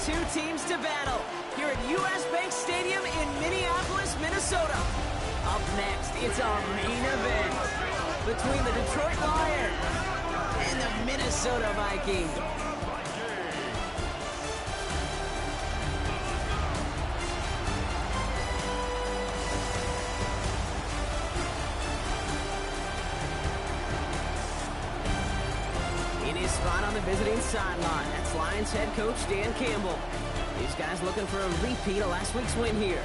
two teams to battle here at U.S. Bank Stadium in Minneapolis, Minnesota. Up next, it's our main event between the Detroit Lions and the Minnesota Vikings. In his spot on the visiting sideline, that's Lions head coach Dan Campbell. These guys looking for a repeat of last week's win here.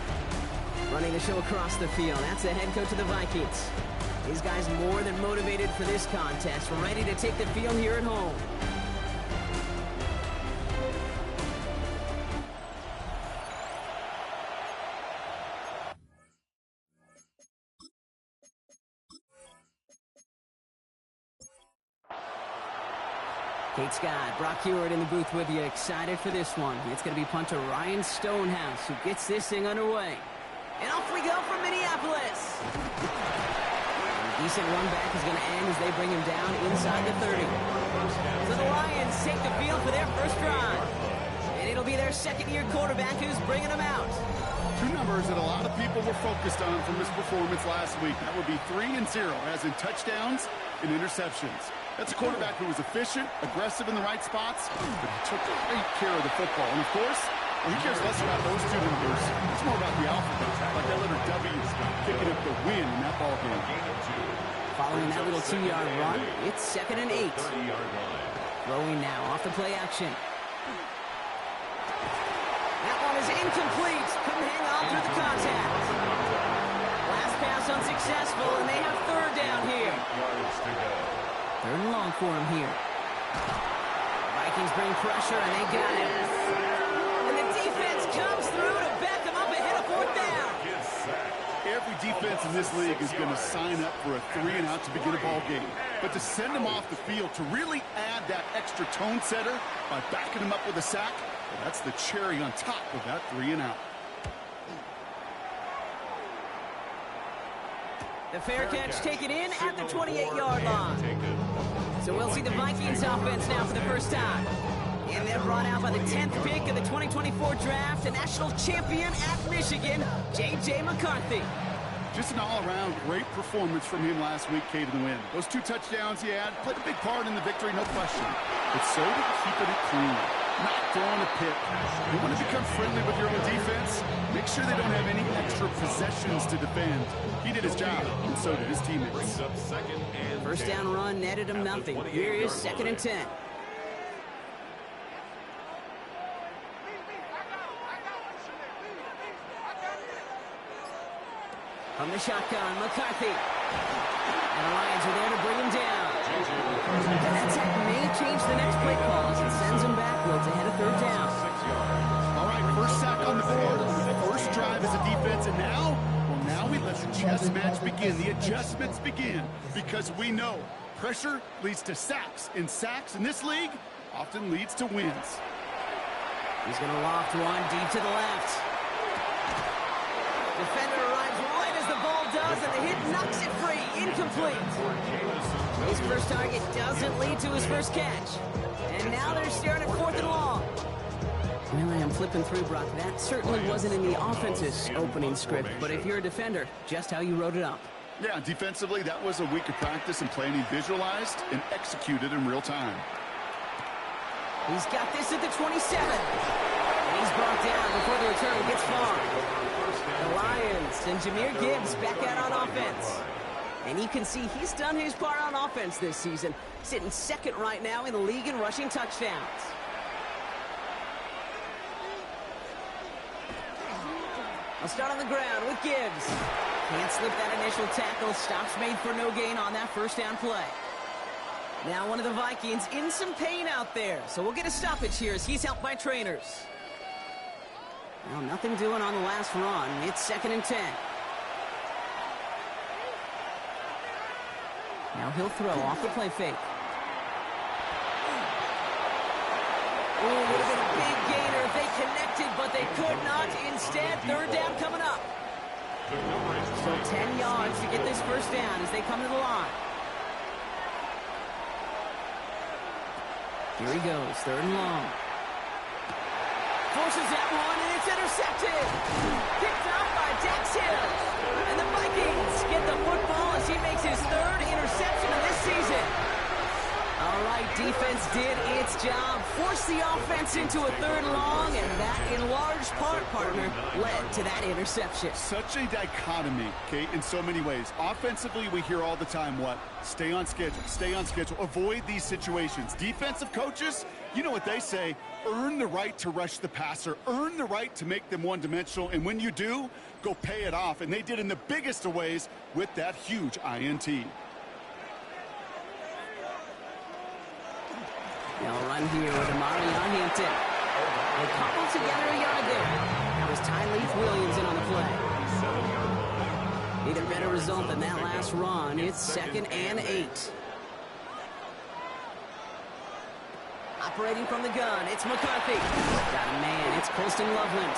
Running the show across the field, that's the head coach of the Vikings. These guys more than motivated for this contest, ready to take the field here at home. Kate Scott, Brock Hewitt in the booth with you, excited for this one. It's going to be punter Ryan Stonehouse who gets this thing underway. And off we go from Minneapolis. A decent run back is going to end as they bring him down inside the 30. So the Lions take the field for their first drive. And it'll be their second-year quarterback who's bringing them out. Two numbers that a lot of people were focused on from his performance last week. That would be 3 and 0, as in touchdowns and interceptions. That's a quarterback who was efficient, aggressive in the right spots, but he took great care of the football. And, of course, he cares less about those two numbers. It's more about the alphabet, like that letter W picking up the win in that ball game. Following that little 2-yard run, it's 2nd and 8. Throwing now off the play action. That one is incomplete. Couldn't hang on through the contact. Last pass unsuccessful, and they have 3rd down here. 3rd and long for him here. Vikings bring pressure, and they got it. And the defense comes through to back them up ahead of 4th down. Every defense in this league is going to sign up for a 3-and-out to begin a ball game. But to send them off the field, to really add that extra tone setter by backing them up with a sack, well, that's the cherry on top of that 3-and-out. The fair catch taken in at the 28-yard line. So we'll see the Vikings offense now for the first time. And they're brought out by the 10th pick of the 2024 draft, a national champion at Michigan, J.J. McCarthy. Just an all-around great performance from him last week, Kate, in the win. Those 2 touchdowns he had played a big part in the victory, no question. But so did keeping it clean, not throwing a pick. You want to become friendly with your own defense? Make sure they don't have any extra possessions to defend. He did his job, and so did his teammates. First down run netted him nothing. Here is 2nd and 10. From the shotgun, McCarthy. And the Lions are there to bring him down. And that sack may change the next play call as it sends him backwards ahead of 3rd down. All right, first sack on the board. First drive as a defense, and now, well, now we let the chess match begin. The adjustments begin because we know pressure leads to sacks, and sacks in this league often leads to wins. He's going to loft one deep to the left. Defender arrives right as the ball does, and the hit knocks it free. Incomplete. His first target doesn't lead to his first catch. And now they're staring at 4th and long. Well, I am flipping through, Brock. That certainly wasn't in the offense's opening script, but if you're a defender, just how you wrote it up. Yeah, defensively, that was a week of practice and planning visualized and executed in real time. He's got this at the 27. And he's brought down before the return gets far. The Lions and Jahmyr Gibbs back out on offense. And you can see he's done his part on offense this season, sitting 2nd right now in the league in rushing touchdowns. I'll start on the ground with Gibbs. Can't slip that initial tackle. Stops made for no gain on that first down play. Now one of the Vikings in some pain out there, so we'll get a stoppage here as he's helped by trainers. Well, nothing doing on the last run. It's 2nd and 10. Now he'll throw off the play fake. Oh, would have been a big gainer if they connected, but they could not. Instead, 3rd down coming up. So 10 yards to get this first down as they come to the line. Here he goes, 3rd and long. Forces that one, and it's intercepted. Picked off by Dax Hill. And the Vikings get the football as he makes his third interception of this season. All right, defense did its job. Forced the offense into a third long, and that, in large part, partner, led to that interception. Such a dichotomy, Kate, in so many ways. Offensively, we hear all the time what? Stay on schedule, avoid these situations. Defensive coaches, you know what they say, earn the right to rush the passer, earn the right to make them one-dimensional, and when you do, go pay it off. And they did in the biggest of ways with that huge INT. They'll run here with Amari on Hampton. They coupled together a yard there. That was Tyleif Williams in on the play. Need a better result than that last run. It's 2nd and 8. Operating from the gun, it's McCarthy. Got a man, it's Colston Loveland.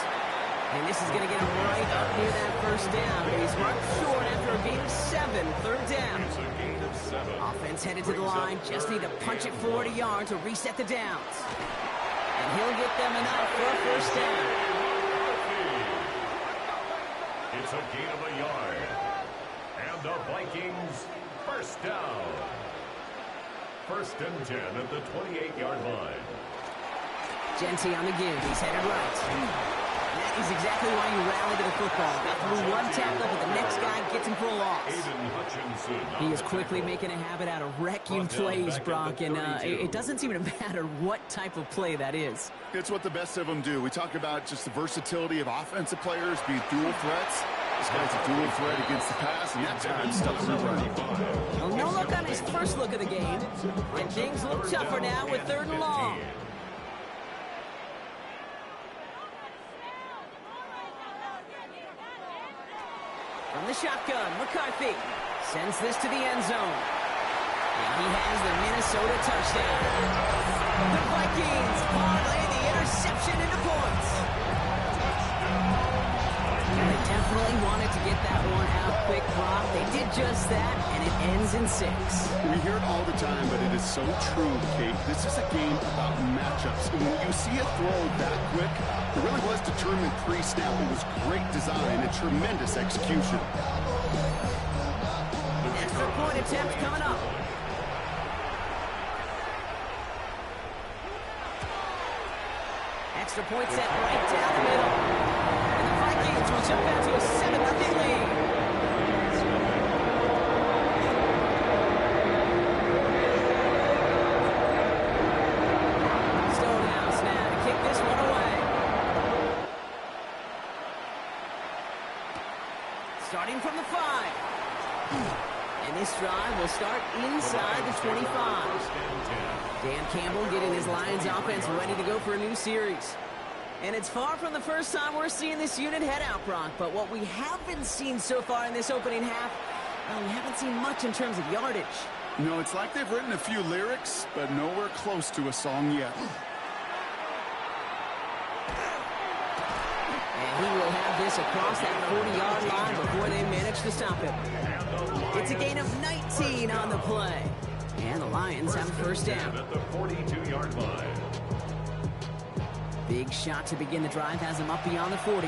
And this is going to get him right up near that first down. He's marked short after a gain of 7, 3rd down. Offense headed to the line, just need to punch it forward a yard to reset the downs. And he'll get them enough for a first down. It's a gain of a yard. And the Vikings first down. 1st and 10 at the 28-yard line. Genty on the give, he's headed right. That is exactly why you rally to the football. Got through one tackle, but the next guy gets him for a loss. He is quickly making a habit out of wrecking plays, Brock, and it doesn't seem to matter what type of play that is. It's what the best of them do. We talk about just the versatility of offensive players being dual threats. This guy's a dual threat against the pass, and that time stuffs him right. Well, no look on his first look of the game, and things look tougher now with 3rd and long. From the shotgun, McCarthy sends this to the end zone. And he has the Minnesota touchdown. The Vikings parlay the interception into points. And they definitely wanted to get that one out quick, Brock. They did just that, and it ends in 6. We hear it all the time, but it is so true, Kate. This is a game about matchups. And when you see a throw that quick, it really was determined pre-snap. It was great design and tremendous execution. Extra point attempt coming up. Extra point set right down the middle. And the Vikings will jump out to a 7-0 lead. Stonehouse now to kick this one away. Starting from the 5. And this drive will start inside the 25. Dan Campbell getting his Lions offense ready to go for a new series. And it's far from the first time we're seeing this unit head out, Brock. But what we haven't seen so far in this opening half, well, we haven't seen much in terms of yardage. No, it's like they've written a few lyrics, but nowhere close to a song yet. And he will have this across that 40-yard line before they manage to stop him. It's a gain of 19 on the play. And the Lions have a first down. At the 42-yard line. Big shot to begin the drive has him up beyond the 40.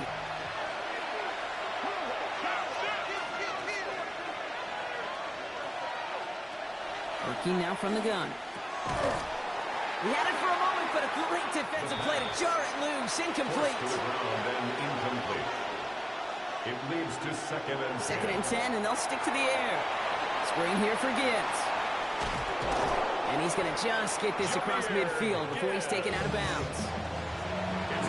Working now from the gun. He had it for a moment, but a great defensive play to jar it loose. Incomplete. Incomplete. It leads to 2nd and 10. 2nd and 10, and they'll stick to the air. Screen here for Gibbs. And he's going to just get this across midfield before he's taken out of bounds.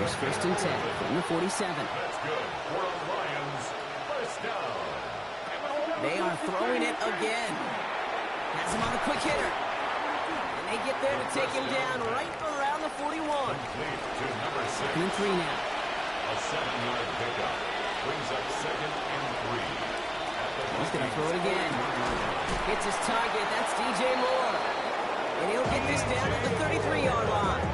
Here's 1st and 10 from the 47. That's good for the Lions. First down. They are throwing it again. Has him on the quick hitter. And they get there to take him down right around the 41. Complete to number 6. 2nd and 3 now. A 7-yard pickup brings up 2nd and 3. He's going to throw it again. Hits his target. That's DJ Moore. And he'll get this down at the 33-yard line.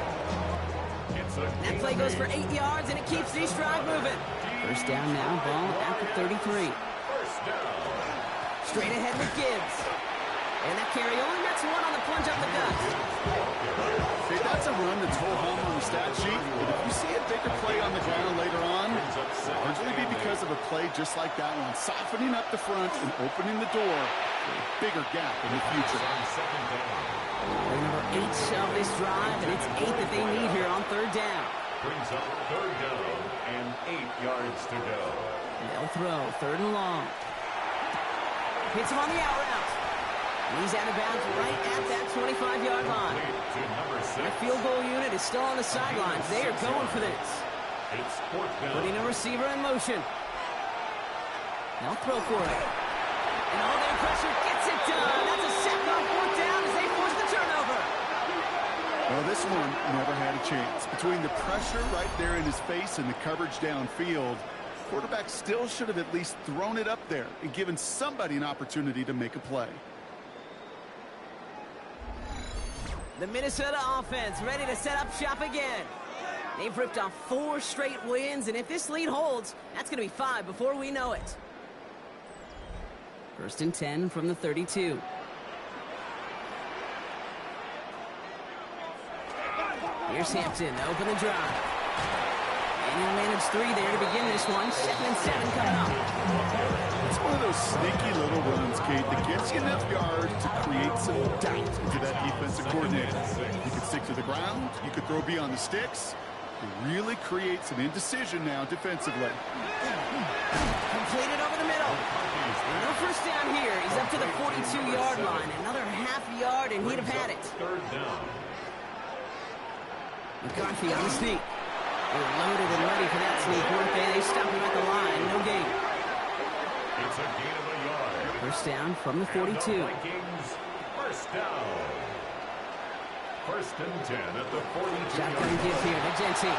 That play goes for 8 yards, and it keeps this drive moving. First down now, ball at the 33. First down. Straight ahead with Gibbs. And that carry only gets one on the plunge up the gut. See, that's a run that's ho-hum on the stat sheet, but if you see a bigger play on the ground later on, it'll largely be because of a play just like that one, softening up the front and opening the door for a bigger gap in the future. Play number 8 of this drive, and it's 8 that they need here on third down. Brings up third down and 8 yards to go. They'll throw, third and long. Hits him on the out route. He's out of bounds right at that 25-yard line. The field goal unit is still on the sidelines. They are going for this. Putting a receiver in motion. They'll throw for it. And all their pressure gets it done. That's a sack on fourth down as they force the turnover. Well, this one never had a chance. Between the pressure right there in his face and the coverage downfield, quarterback still should have at least thrown it up there and given somebody an opportunity to make a play. The Minnesota offense ready to set up shop again. They've ripped off 4 straight wins, and if this lead holds, that's going to be 5 before we know it. First and 10 from the 32. Here's Hampton to open the drive. And he'll manage 3 there to begin this one. 2nd and 7 coming up. It's one of those sneaky little runs, Kate, that gets you enough yards to create some doubt into that defensive coordinator. You could stick to the ground. You could throw beyond the sticks. It really creates an indecision now defensively. Completed over the middle. And no first down here. He's up to the 42-yard line. Another half yard, and he'd have had it. Third down. McCarthy on the sneak. They were loaded and ready for that sneak, weren't they? They stopped him at the line. No gain. It's a gain of a yard. First down from the 42. And the Vikings, first down. First and 10 at the 42. Shotgun give here to Jency.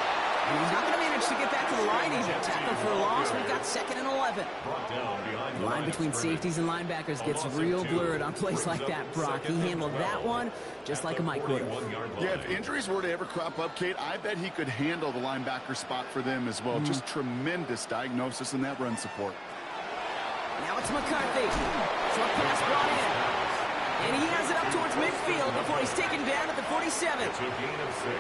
And he's not going to manage to get back to the line even. Tackle for a loss. We've got 2nd and 11. Brought down behind The line between safeties and linebackers gets real blurred on plays like that, Brock. He handled that one just like a Mike would have. Yeah, if injuries were to ever crop up, Kate, I bet he could handle the linebacker spot for them as well. Just tremendous diagnosis in that run support. Now it's McCarthy. Short pass brought in. And he has it up towards midfield before he's taken down at the 47. It's a gain of 6.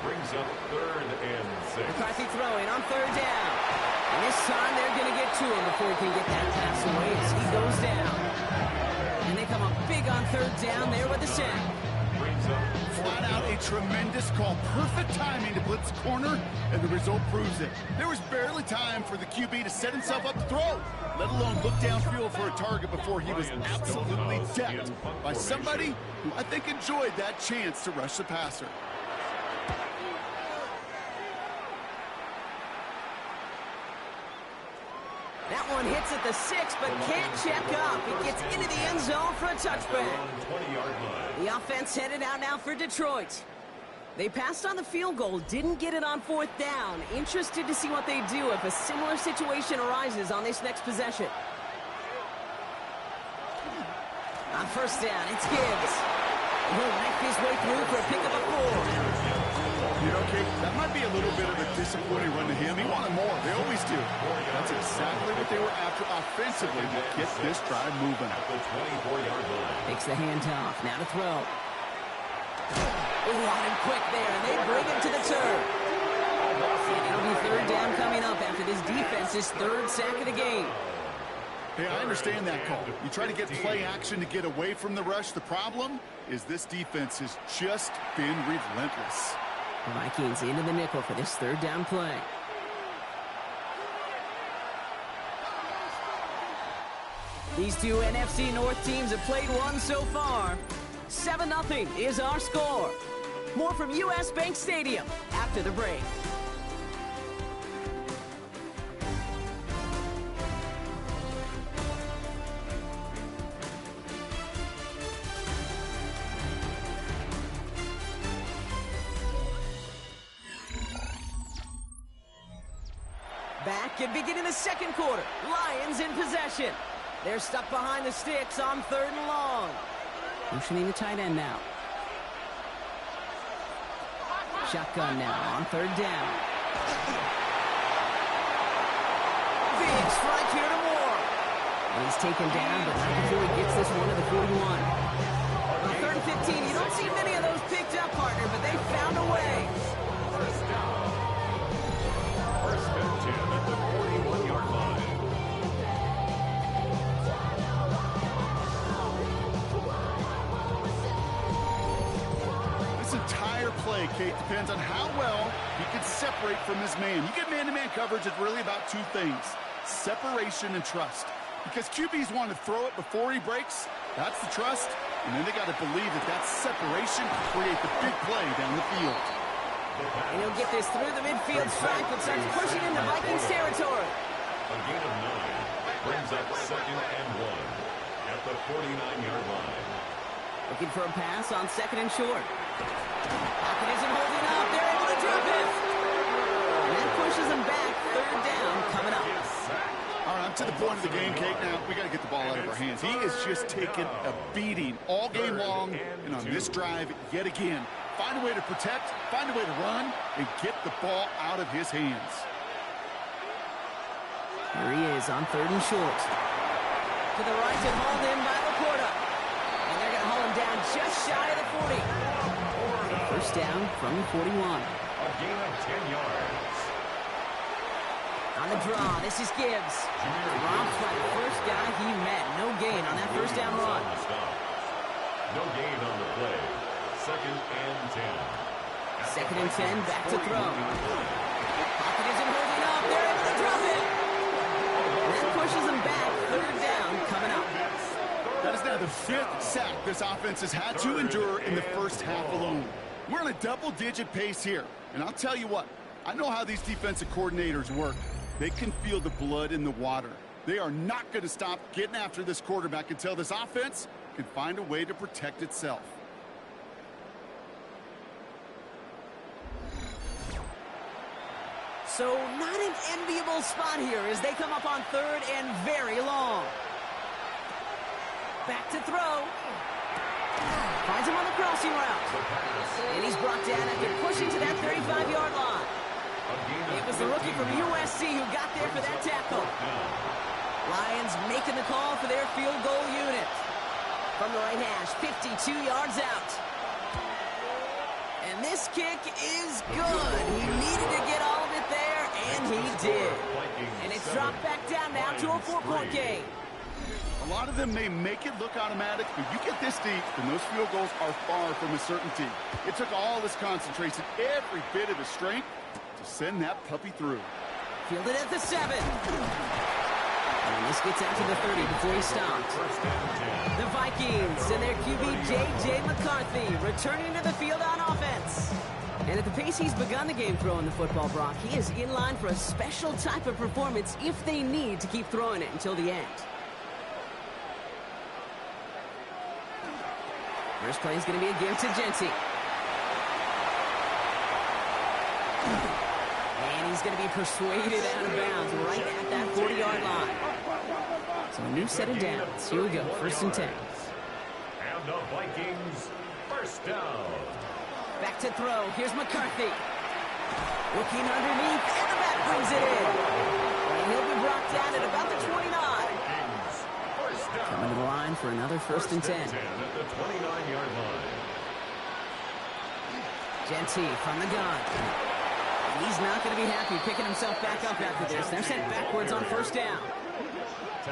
Brings up third and 6. McCarthy throwing on third down. And this time they're going to get to him before he can get that pass away as he goes down. And they come up big on third down there with the sack. Flat out a tremendous call. Perfect timing to blitz corner, and the result proves it. There was barely time for the QB to set himself up to throw, let alone look downfield for a target before he was absolutely decked by somebody who I think enjoyed that chance to rush the passer. That one hits at the 6, but can't check up. It gets into the end zone for a touchback. The offense headed out now for Detroit. They passed on the field goal, didn't get it on 4th down. Interested to see what they do if a similar situation arises on this next possession. On first down, it's Gibbs. He'll knife his way through for a pickup of 4. You know, Kate, that might be a little bit of a disappointing run to him. He wanted more. They always do. That's exactly what they were after offensively to get this drive moving. Takes the handoff. Now to throw. Hot and quick there, and they bring him to the turf. And it'll be third down coming up after this defense's 3rd sack of the game. Hey, I understand that call. You try to get play action to get away from the rush. The problem is this defense has just been relentless. The Vikings into the nickel for this 3rd down play. These two NFC North teams have played one so far. 7-0 is our score. More from U.S. Bank Stadium after the break. Back and beginning the 2nd quarter. Lions in possession. They're stuck behind the sticks on 3rd and long. Motioning the tight end now. Shotgun now on 3rd down. Big strike here to Moore. And he's taken down, but not before he gets this one to the 41. 15. You don't see many of those picked up, partner, but they found a way. First down. First and 10 at the 41-yard line. This entire play, Kate, depends on how well he can separate from his man. You get man-to-man coverage, it's really about two things: separation and trust. Because QBs want to throw it before he breaks. That's the trust. And then they got to believe that that separation can create the big play down the field. And he'll get this through the midfield stripe and starts pushing into Vikings territory. A gain of 9 brings up 2nd and 1 at the 49-yard line. Looking for a pass on 2nd and short. Pocket isn't holding up. They're able to drop it. And that pushes them back. 3rd down coming up. All right, I'm to the point of the game, Kate. Now, we got to get the ball out of our hands. He is just taking a beating all game long. And on this drive, yet again, find a way to protect, find a way to run, and get the ball out of his hands. Here he is on 3rd and short. To the right and hauled in by Laporta. And they're going to haul him down just shy of the 40. First down from the 41. A gain of 10 yards. On the draw, this is Gibbs. Dropped by the first guy he met. No gain on that first down run. No gain on the play. 2nd and 10. 2nd and 10, back to throw. Pocket isn't holding up. They're able to drop it. And that pushes them back. 3rd down coming up. That is now the 5th sack this offense has had to endure in the first half alone. We're on a double-digit pace here. And I'll tell you what, I know how these defensive coordinators work. They can feel the blood in the water. They are not going to stop getting after this quarterback until this offense can find a way to protect itself. So not an enviable spot here as they come up on 3rd and very long. Back to throw. Finds him on the crossing route. And he's brought down after pushing to that 35-yard line. It was the rookie from USC who got there for that tackle. Lions making the call for their field goal unit. From the right hash, 52 yards out. And this kick is good. He needed to get all of it there, and he did. And it's dropped back down now to a 4-point game. A lot of them may make it look automatic, but you get this deep, and those field goals are far from a certainty. It took all this concentration, every bit of his strength, to send that puppy through. Fielded at the 7. And this gets out to the 30 before he stopped. The Vikings and their QB J.J. McCarthy returning to the field on offense. And at the pace he's begun the game throwing the football, Brock, he is in line for a special type of performance if they need to keep throwing it until the end. First play is going to be a give to Genty. And he's going to be persuaded out of bounds right at that 40-yard line. So a new set of downs. Here we go, 1st and 10. And the Vikings, first down. Back to throw. Here's McCarthy. Looking underneath, and the back brings it in. And he'll be brought down at about the 29. Coming to the line for another 1st and 10. At the 29-yard line. Genty from the gun. He's not going to be happy picking himself back up after this. They're sent backwards on 1st down.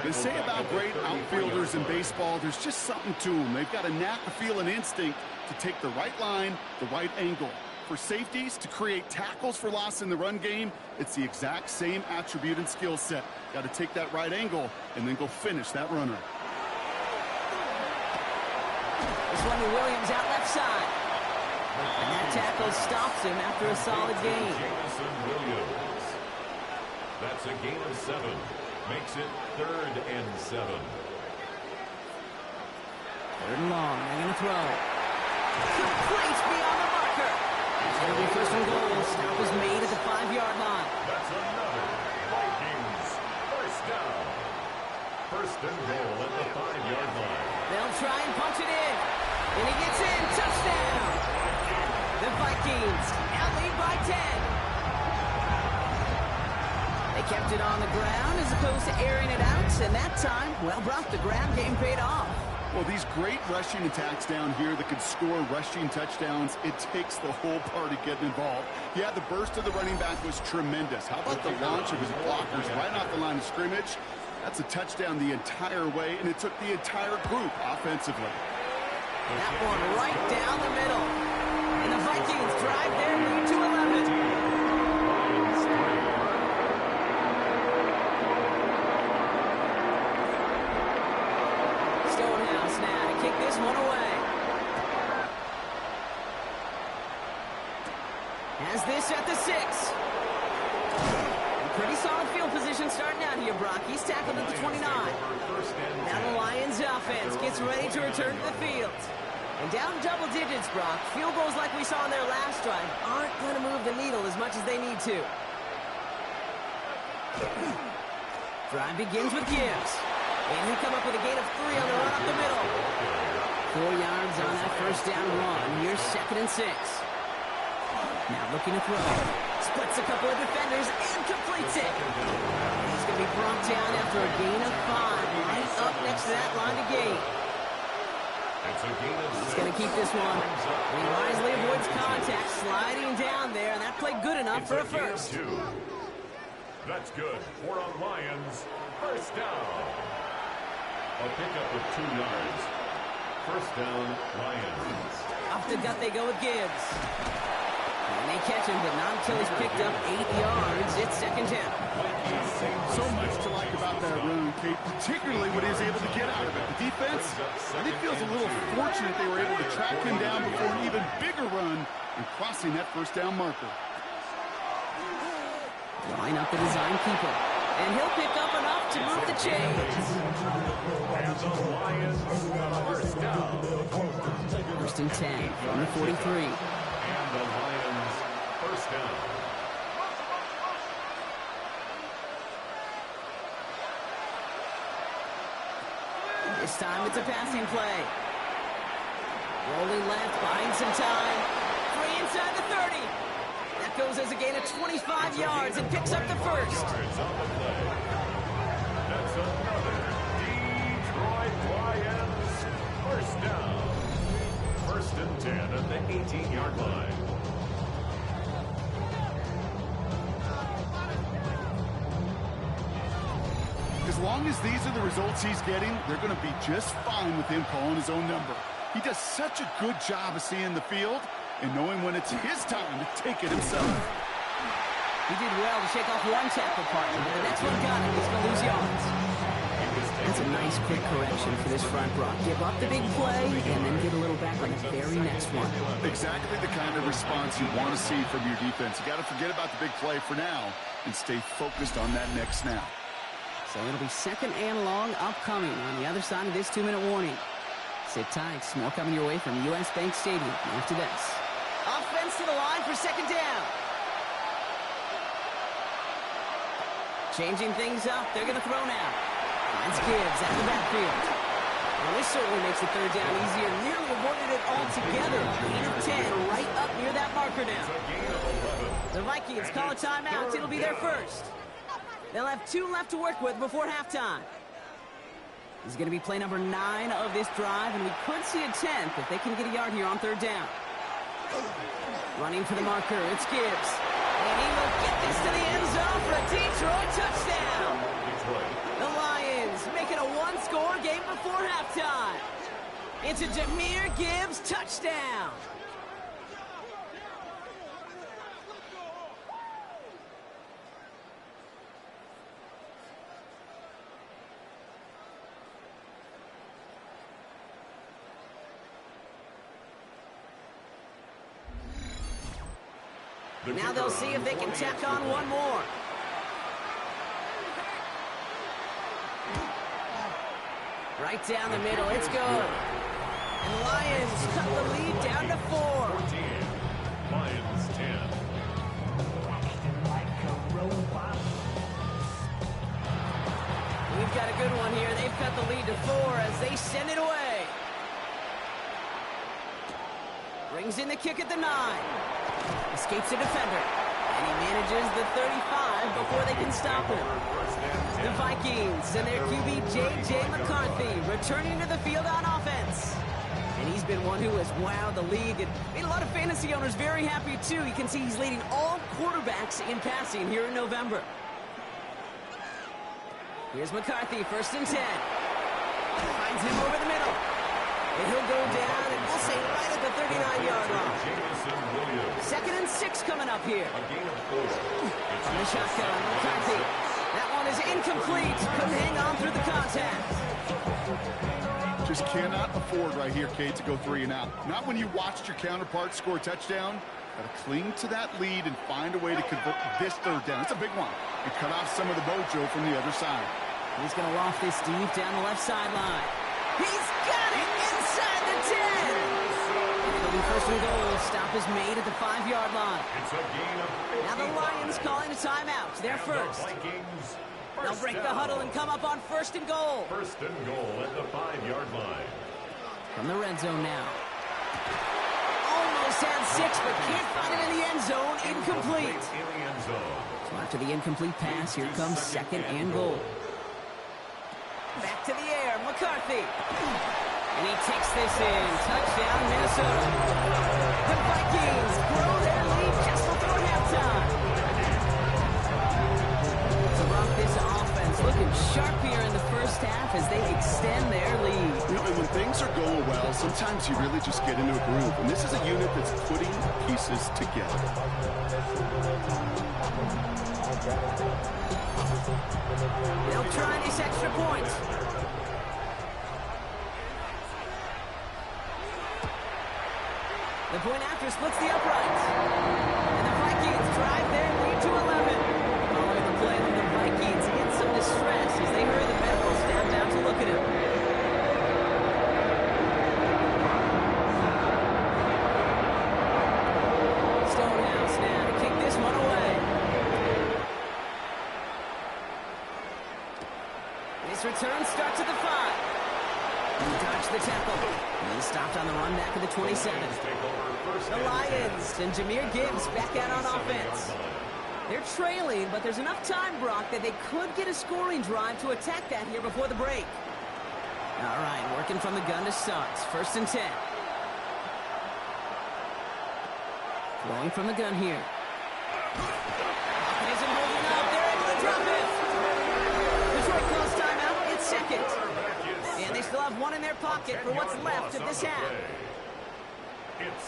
They say about great outfielders in baseball, there's just something to them. They've got a knack, a feel, an instinct to take the right line, the right angle. For safeties, to create tackles for loss in the run game, it's the exact same attribute and skill set. Got to take that right angle and then go finish that runner. This one to Williams out left side. And that tackle stops him after a solid gain. Williams. That's a gain of 7. Makes it 3rd and 7. 3rd and long. They're going to throw. Complete beyond the marker. It's going to be 1st and goal. Stop was made at the 5-yard line. That's another Vikings first down. 1st and goal at the 5-yard line. They'll try and punch it in. And he gets in. Touchdown. The Vikings now lead by 10. They kept it on the ground as opposed to airing it out. And that time, well, Brock, the ground game paid off. Well, these great rushing attacks down here that could score rushing touchdowns, it takes the whole party getting involved. Yeah, the burst of the running back was tremendous. How about the launch of his blockers right off the line of scrimmage? That's a touchdown the entire way, and it took the entire group offensively. That one right down the middle. And the Vikings drive their lead to 11. Kick this one away. Has this at the 6. Pretty solid field position starting out here, Brock. He's tackled at the 29. Now the Lions offense gets ready to return to the field. And down double digits, Brock. Field goals like we saw in their last drive aren't going to move the needle as much as they need to. Drive begins with Gibbs. And he come up with a gain of 3 on the run up the middle. 4 yards on that first down run. Here's 2nd and 6. Now looking to throw. Splits a couple of defenders and completes it. He's going to be brought down after a gain of 5. Right up next to that line of gain. He's going to keep this one. And he wisely avoids contact, sliding down there, and that played good enough for a first. That's good. 4 on Lions. First down. A pickup of 2 yards. First down, Lions. Off the gut they go with Gibbs. And they catch him, but not until he's picked up 8 yards. It's 2nd down. So much to like about that run, Kate, particularly what he was able to get out of it. The defense, I think, feels a little fortunate they were able to track him down before an even bigger run and crossing that first down marker. Line up the design keeper. And he'll pick up enough to move the chains. And the Lions, first down. 1st and 10 from the 43. And the Lions, first down. This time it's a passing play. Rolling left, buying some time. Free inside the 30. That goes as a gain of 25 yards and picks up the first. That's another Detroit Lions first down. 1st and 10 at the 18-yard line. As long as these are the results he's getting, they're going to be just fine with him calling his own number. He does such a good job of seeing the field and knowing when it's his time to take it himself. He did well to shake off one tackle partner, but the next one got him. He's going to lose yards. That's a nice quick correction for this front row. Give up the big play and then get a little back on the very next one. Exactly the kind of response you want to see from your defense. You got to forget about the big play for now and stay focused on that next snap. So it'll be 2nd and long upcoming on the other side of this 2-minute warning. Sit tight. More coming your way from U.S. Bank Stadium after this. Offense to the line for 2nd down. Changing things up. They're going to throw now. Finds Gibbs at the backfield. Well, this certainly makes the 3rd down easier. Nearly avoided it altogether. Gain of 10 right up near that marker now. The Vikings call a timeout. It'll be their first. They'll have 2 left to work with before halftime. This is going to be play number 9 of this drive, and we could see a 10th if they can get a yard here on 3rd down. Running for the marker, it's Gibbs. And he will get this to the end zone for a Detroit touchdown. The Lions making a 1-score game before halftime. It's a Jahmyr Gibbs touchdown. Now they'll see if they can tack on one more. Right down the middle, it's good. And Lions cut the lead down to 4. 14. Lions 10. We've got a good one here. They've cut the lead to 4 as they send it away. Brings in the kick at the 9. Escapes a defender. And he manages the 35 before they can stop him. The Vikings and their QB, J.J. McCarthy, returning to the field on offense. And he's been one who has wowed the league and made a lot of fantasy owners very happy, too. You can see he's leading all quarterbacks in passing here in November. Here's McCarthy, 1st and 10. Finds him over the middle. And he'll go down, and we'll say right at the 39-yard line. 2nd and 6 coming up here. On the shotgun, McCarthy. That one is incomplete. Couldn't hang on through the contact. Just cannot afford right here, Kate, to go 3 and out. Not when you watched your counterpart score a touchdown. Got to cling to that lead and find a way to convert this 3rd down. It's a big one. And cut off some of the mojo from the other side. He's going to loft this deep down the left sideline. He's got it inside the 10. It'll be 1st and goal. Stop is made at the 5-yard line. It's a gain of 55. Now the Lions calling a timeout. They're first. They'll break the huddle and come up on 1st and goal. 1st and goal at the 5-yard line. From the red zone now. Almost had 6, but can't find it in the end zone. Incomplete. In the end zone. So after the incomplete pass, here comes 2nd and goal. Back to the air, McCarthy. And he takes this in. Touchdown, Minnesota. The Vikings grow their lead just before halftime. To rock this offense, looking sharp here in the 1st half as they extend their lead. You know, and when things are going well, sometimes you really just get into a groove. And this is a unit that's putting pieces together. They'll try these extra points. The point after splits the uprights. And the Vikings drive their lead to 11. Following the play, the Vikings in some distress as they hurry the medical staff down to look at him. Stonehouse now to kick this one away. This return starts at the 5. He dodged the tackle. He's stopped on the run back at the 27. The Lions and Jahmyr Gibbs back out on offense. They're trailing, but there's enough time, Brock, that they could get a scoring drive to attack that here before the break. All right, working from the gun to start. 1st and 10. Throwing from the gun here. It isn't holding up. They're able to drop it. Detroit calls timeout. It's 2nd. And they still have 1 in their pocket for what's left of this half.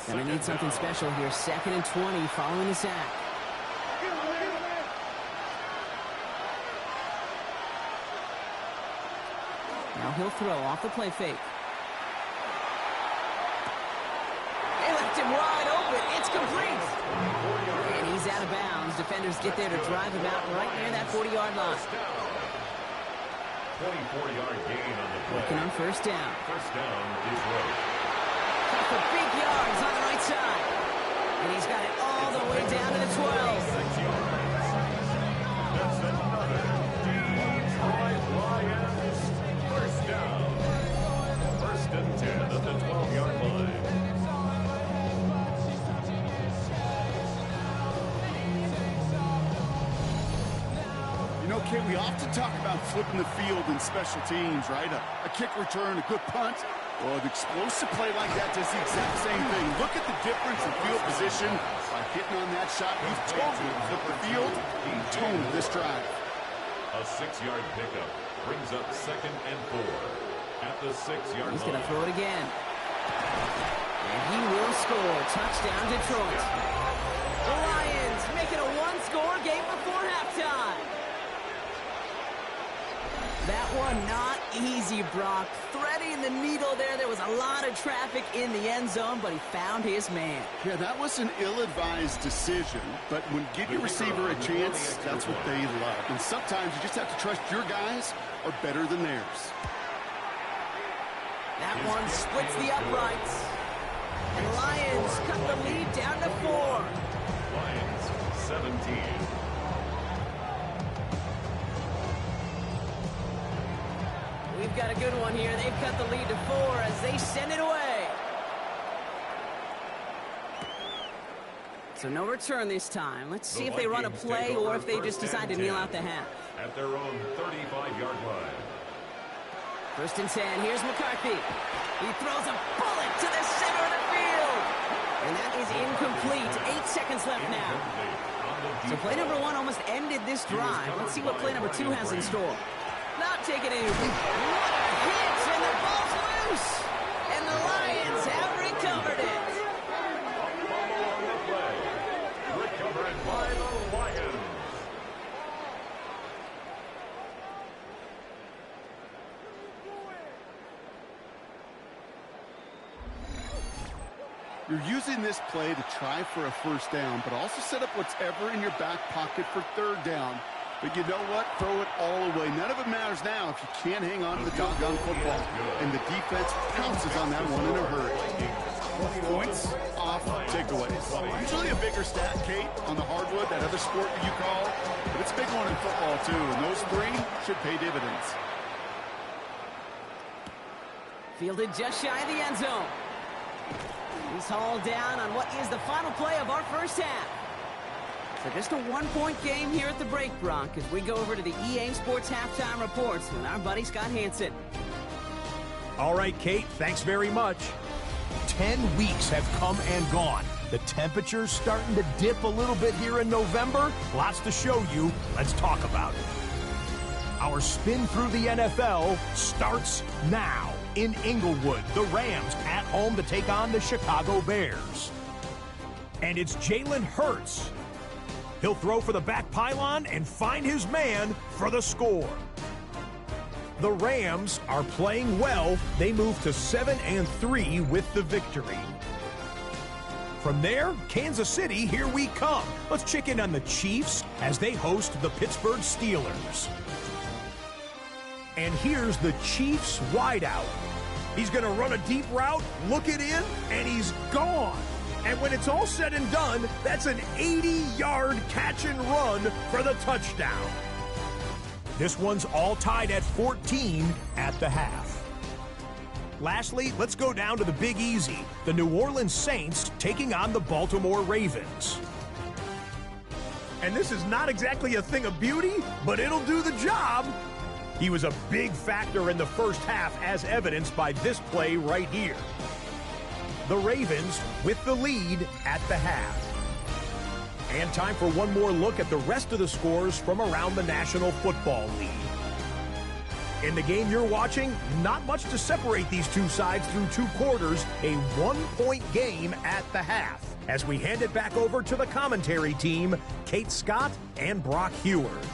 Gonna need something special here. 2nd and 20 following the sack. Now he'll throw off the play fake. They left him wide open. It's complete. And he's out of bounds. Defenders get there to drive him out right near that 40-yard line. 24-yard gain on the play. Working on 1st down. 1st down is right. Got for big yards on the right side. And he's got it all the way down to the 12. 6 yards. That's another Detroit Lions 1st down. 1st and 10 at the 12-yard line. You know, Kate, we often talk about flipping the field in special teams, right? A kick return, a good punt. Well, an explosive play like that does the exact same thing. Look at the difference in field position by hitting on that shot. He's totally flipped the field and toned this drive. A 6-yard pickup brings up 2nd and 4 at the 6-yard line. He's going to throw it again. And he will score. Touchdown, Detroit. The Lions make it a 1-score game before halftime. That one not easy, Brock. Threading the needle there. There was a lot of traffic in the end zone, but he found his man. Yeah, that was an ill-advised decision, but when give your receiver a chance, that's what they love. And sometimes you just have to trust your guys are better than theirs. That one splits the uprights. And Lions cut the lead down to 4. Lions 17. We've got a good one here. They've cut the lead to 4 as they send it away. So no return this time. Let's see if they run a play or if they just decide to kneel out the half. At their own 35-yard line. 1st and 10. Here's McCarthy. He throws a bullet to the center of the field. And that is incomplete. 8 seconds left now. So play number 1 almost ended this drive. Let's see what play number 2 has in store. Not taking it. What a hit, and the ball's loose. And the Lions have recovered it. On the play. Recovered by the Lions. You're using this play to try for a 1st down, but also set up whatever in your back pocket for 3rd down. But you know what? Throw it all away. None of it matters now if you can't hang on to the doggone football. And the defense pounces on that one in a hurry. Points off takeaways. Usually a bigger stat, Kate, on the hardwood, that other sport that you call. But it's a big one in football, too. And those 3 should pay dividends. Fielded just shy of the end zone. He's hauled down on what is the final play of our 1st half. So just a 1-point game here at the break, Brock, as we go over to the EA Sports Halftime Reports with our buddy Scott Hansen. All right, Kate, thanks very much. 10 weeks have come and gone. The temperature's starting to dip a little bit here in November. Lots to show you. Let's talk about it. Our spin through the NFL starts now. In Inglewood, the Rams at home to take on the Chicago Bears. And it's Jalen Hurts. He'll throw for the back pylon and find his man for the score. The Rams are playing well. They move to 7-3 with the victory. From there, Kansas City, here we come. Let's check in on the Chiefs as they host the Pittsburgh Steelers. And here's the Chiefs wideout. He's going to run a deep route, look it in, and he's gone. And when it's all said and done, that's an 80-yard catch and run for the touchdown. This one's all tied at 14 at the half. Lastly, let's go down to the Big Easy. The New Orleans Saints taking on the Baltimore Ravens. And this is not exactly a thing of beauty, but it'll do the job. He was a big factor in the 1st half, as evidenced by this play right here. The Ravens with the lead at the half. And time for one more look at the rest of the scores from around the National Football League. In the game you're watching, not much to separate these two sides through 2 quarters, a 1-point game at the half. As we hand it back over to the commentary team, Kate Scott and Brock Heward.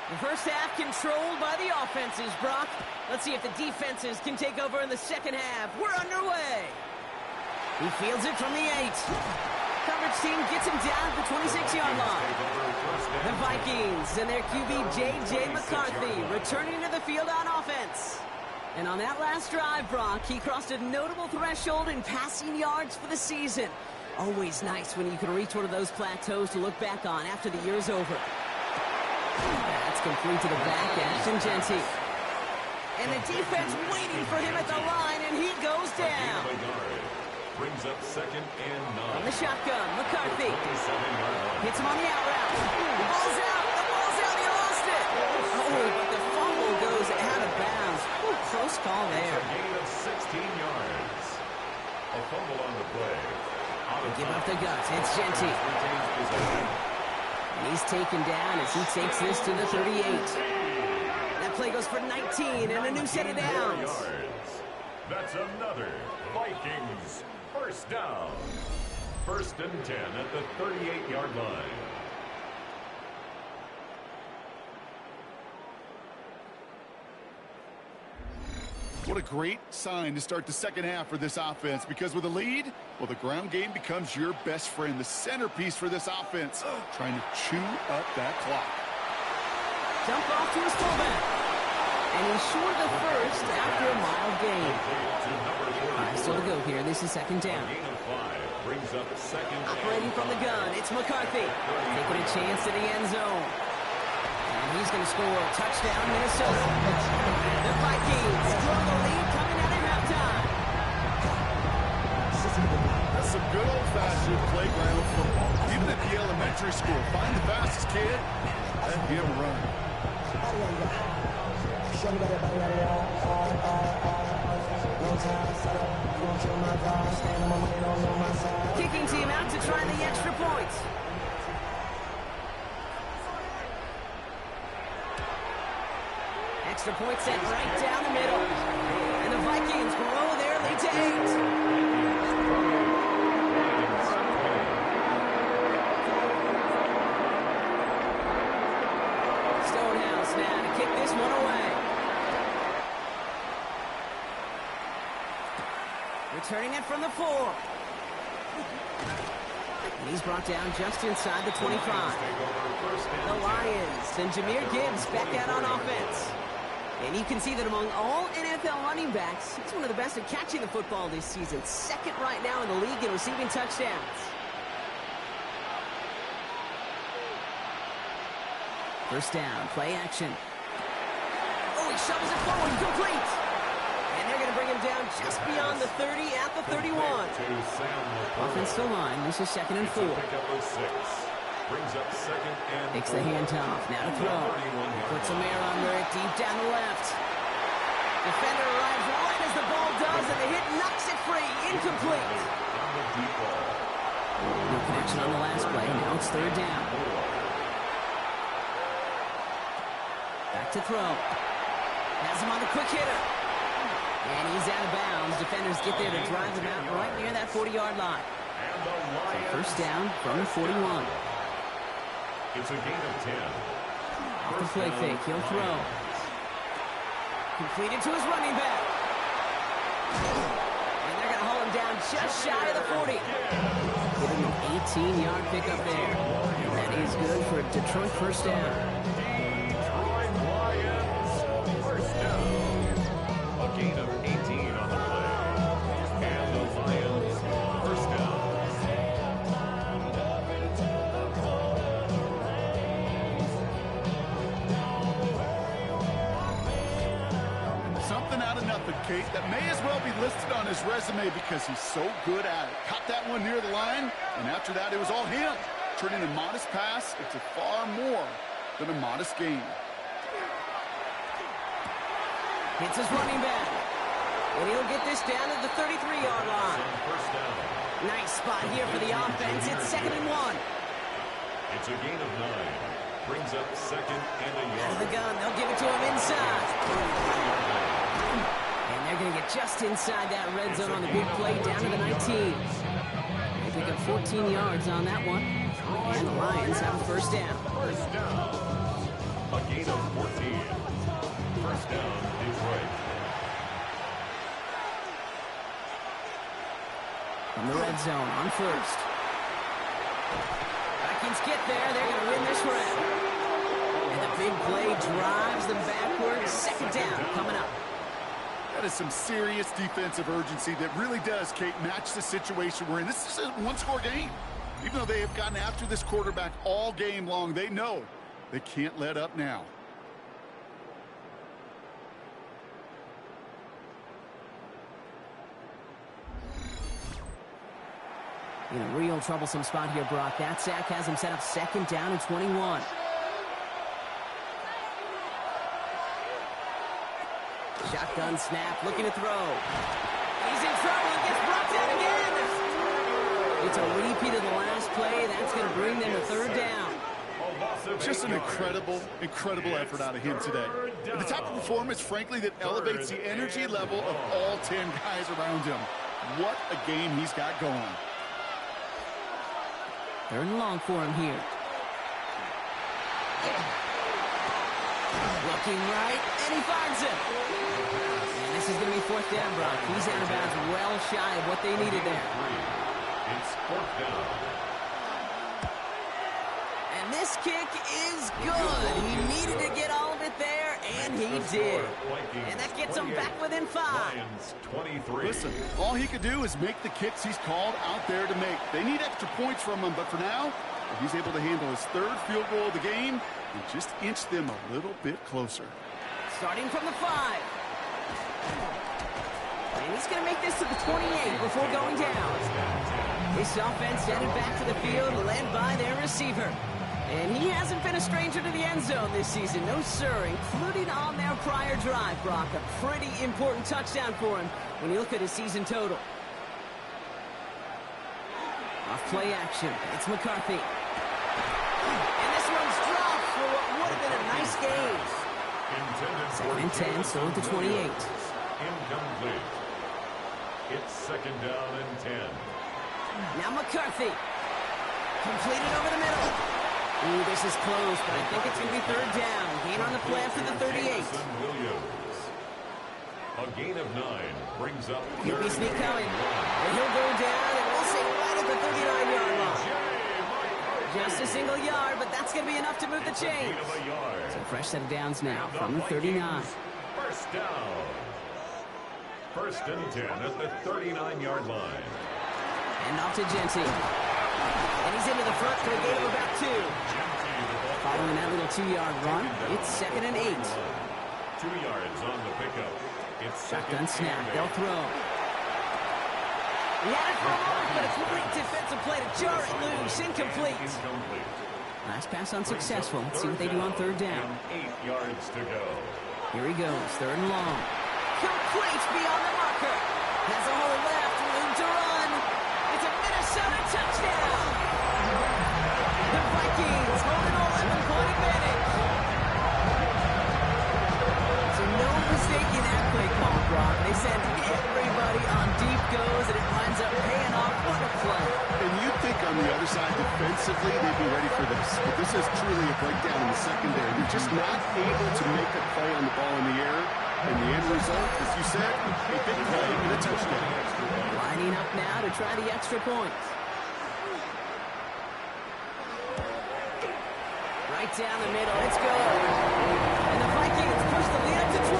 The 1st half controlled by the offenses, Brock. Let's see if the defenses can take over in the 2nd half. We're underway. He fields it from the 8. Coverage team gets him down at the 26-yard line. The Vikings and their QB J.J. McCarthy returning to the field on offense. And on that last drive, Brock, he crossed a notable threshold in passing yards for the season. Always nice when you can reach one of those plateaus to look back on after the year's over. That's complete to the back, Ashton Genty. And the defense waiting for him at the line, and he goes down. Brings up 2nd and 9. On the shotgun, McCarthy. Hits him on the out route. The ball's out. The ball's out. He lost it. Oh, but the fumble goes out of bounds. Ooh, close call there. A gain of 16 yards. A fumble on the play. Give up the guts. It's Genty. And he's taken down as he takes this to the 38. That play goes for 19 and a new set of downs. That's another Vikings 1st down. 1st and 10 at the 38-yard line. What a great sign to start the 2nd half for this offense, because with a lead, well, the ground game becomes your best friend, the centerpiece for this offense, trying to chew up that clock. dump off to his fullback. And he's short of the first after a mild gain. Still to go here. This is second down. Operating from the gun, it's McCarthy. Taking a chance to the end zone. And he's going to score. Touchdown, Minnesota. The Vikings draw the lead coming out at halftime. That's some good old-fashioned playground football. Even at the elementary school, find the fastest kid, let him run. Kicking team out to try the extra points. Extra point set right down the middle. And the Vikings grow their lead to 8. Stonehouse now to kick this one away. Returning it from the 4. And he's brought down just inside the 25. The Lions and Jahmyr Gibbs back out on offense. And you can see that among all NFL running backs, he's one of the best at catching the football this season. Second right now in the league in receiving touchdowns. First down, play action. Oh, he shovels it forward, complete. And they're going to bring him down just beyond the 30 at the 31. Offensive line, this is second and 4. Takes the handoff, now to throw. Puts a man under it, deep down the left. Defender arrives right as the ball does, and the hit knocks it free, incomplete. No connection on the last play, now it's third down. Back to throw. Has him on the quick hitter. And he's out of bounds. Defenders get there to drive him out right near that 40-yard line. So first down from the 41. It's a gain of 10. Off the play fake, he'll throw. Completed to his running back. And they're going to haul him down just shy of the 40. Give him an 18-yard pickup there. That is good for a Detroit first down. Detroit Lions, first down. A gain of 18 on the play. And the Lions, first down. Something out of nothing, Kate, that may as well be listed on his resume because he's so good at it. Caught that one near the line, and after that, it was all him. Turning a modest pass into far more than a modest gain. Hits his running back. And he'll get this down to the 33-yard line. First down. Nice spot here for the offense. It's second and 1. It's a gain of 9. Brings up second and a Out yard. of the gun, they'll give it to him inside. And they're going to get just inside that red zone on the big play down to the 19. They pick up 14 yards on that one. And the Lions have a first down. First down. A gain of 14. First down, Detroit. From the red zone on first. Vikings get there. They're going to win this round. And the big play drives them backwards. Second down coming up. That is some serious defensive urgency that really does, Kate, match the situation we're in. This is a one-score game. Even though they have gotten after this quarterback all game long, they know they can't let up now. In a real troublesome spot here, Brock. That sack has him set up second down and 21. Shotgun snap, looking to throw. He's in trouble and gets brought down again. It's a repeat of the last play. That's going to bring them to third down. Just an incredible effort out of him today. And the type of performance, frankly, that elevates the energy level of all 10 guys around him. What a game he's got going. Third and long for him here. Looking right, and he finds it. And this is going to be fourth down, Brock. He's out of bounds well shy of what they needed there. It's fourth down. And And this kick is good. He needed to get all of it there, and he did. And that gets him back within 5. Listen, all he could do is make the kicks he's called out there to make. They need extra points from him, but for now, if he's able to handle his 3rd field goal of the game and just inch them a little bit closer. Starting from the 5. And he's going to make this to the 28 before going down. This offense headed back to the field, led by their receiver. And he hasn't been a stranger to the end zone this season. No, sir, including on their prior drive, Brock. A pretty important touchdown for him when you look at his season total. Off play action. It's McCarthy. And this one's dropped for what would have been a nice game. 2nd and 10, so at the 28. Incomplete. It's 2nd down and 10. Now McCarthy. Completed over the middle. Ooh, this is close, but I think it's going to be 3rd down. Gain on the play after the 38. A gain of 9 brings up He'll be sneak coming. And he'll go down, and we'll say right at the 39-yard line. Just a single yard, but that's going to be enough to move the chains. So fresh set of downs now from the 39. 1st down. 1st and 10 at the 39-yard line. And off to Genty. And he's into the front for a gain of about 2. Following that little 2-yard run, it's 2nd and 8. 2 yards on the pickup. It's shotgun snap. They'll throw. He had it for a moment, but a complete defensive play to jar it loose. Incomplete. Last pass unsuccessful. Let's see what they do on 3rd down. 8 yards to go. Here he goes. 3rd and long. Complete beyond the marker. Has a hole left. Room to run. It's a Minnesota touchdown. The Vikings hold an 11-point advantage. So no mistaking that play call, Brock. They send everybody on deep goes, and it winds up paying off. What a play. And you'd think on the other side, defensively, they'd be ready for this. But this is truly a breakdown in the secondary. They're just not able to make a play on the ball in the air. And the end result, as you said, a big play and a touchdown. Lining up now to try the extra point. Right down the middle. It's good. And the Vikings push the lead up to 12.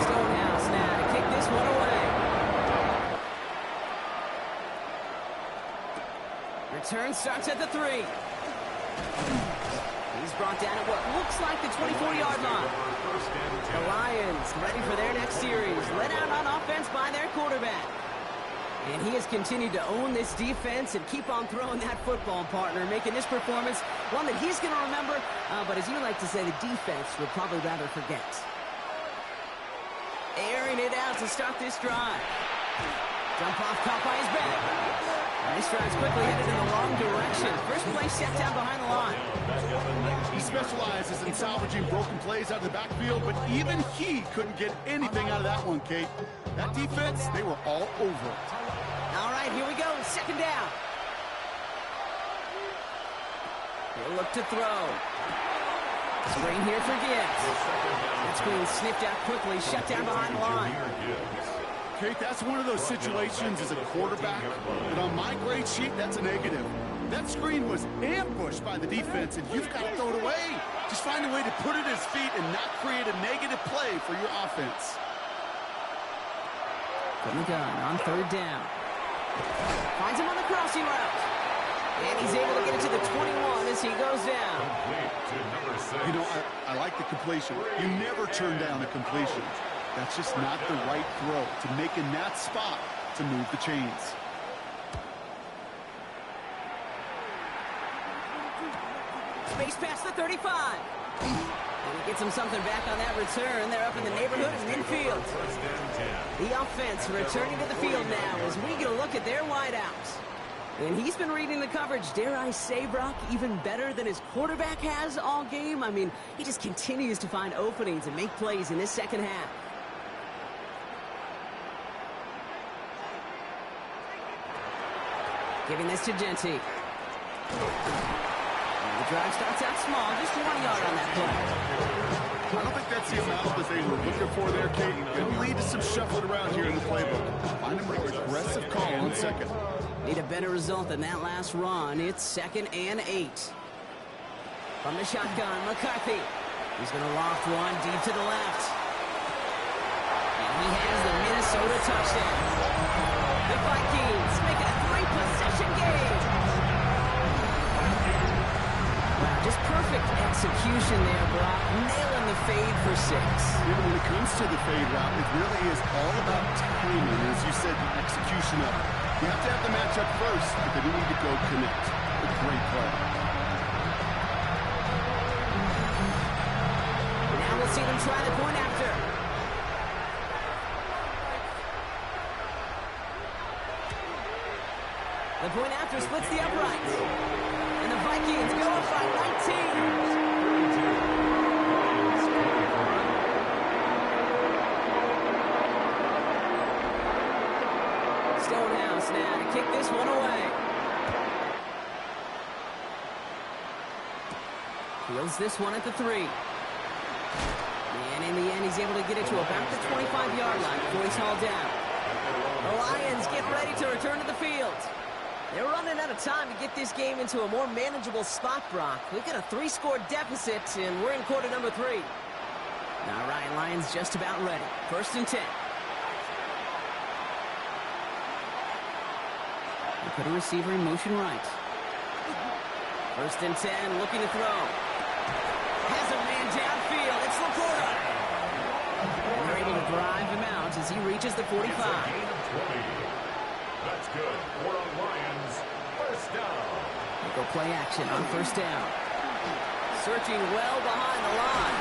Stonehouse now to kick this one away. Return starts at the 3. He's brought down at what looks like the 24-yard line. The Lions ready for their next series. Let out on offense by their quarterback. And he has continued to own this defense and keep on throwing that football, partner, making this performance one that he's going to remember, but as you like to say, the defense would probably rather forget. Airing it out to start this drive. Jump off, caught by his back. This drive's quickly headed in the wrong direction. First play set down behind the line. He specializes in salvaging broken plays out of the backfield, but even he couldn't get anything out of that one, Kate. That defense, they were all over it. All right, here we go. 2nd down. He'll look to throw. Screen here for Gibbs. That screen sniffed out quickly, shut down behind the line. Kate, that's one of those situations as a quarterback that on my grade sheet, that's a negative. That screen was ambushed by the defense, and you've got to throw it away. Just find a way to put it at his feet and not create a negative play for your offense. From the gun on 3rd down. Finds him on the crossing route. And he's able to get it to the 21 as he goes down. You know, I like the completion. You never turn down a completion. That's just not the right throw to make in that spot to move the chains. Space past the 35. And he gets him something back on that return. They're up in the neighborhood of midfield. The offense returning to the field now as we get a look at their wideouts. And he's been reading the coverage, dare I say, Brock, even better than his quarterback has all game. I mean, he just continues to find openings and make plays in this second half. Giving this to Genty. The drive starts out small, just 1 yard on that play. I don't think that's the amount that they were looking for there, Kate. It'll lead to some shuffling around here in the playbook. Find a more aggressive call on second. Need a better result than that last run. It's 2nd and 8. From the shotgun, McCarthy. He's going to loft one deep to the left. And he has the Minnesota touchdown. The Vikings make it a 3-possession game. Wow, just perfect execution there, Brock. Nailing the fade for 6. Even when it comes to the fade route, it really is all about timing. As you said, the execution of it. You have to have the matchup first, but then you need to go connect. A great play. Now we'll see them try the point after. The point after splits the uprights. And the Vikings go up by 19. Stonehouse now to kick this one away. Fields this one at the 3. And in the end, he's able to get it to about the 25-yard line before he's hauled down. The Lions get ready to return to the field. They're running out of time to get this game into a more manageable spot, Brock. We've got a 3-score deficit, and we're in quarter number 3. All right, Lions just about ready. 1st and 10. They put a receiver in motion right. 1st and 10, looking to throw. Has a man downfield. It's Laporta. And they're able to drive him out as he reaches the 45. That's good for the Lions. 1st down. They go play action on 1st down. Searching well behind the line.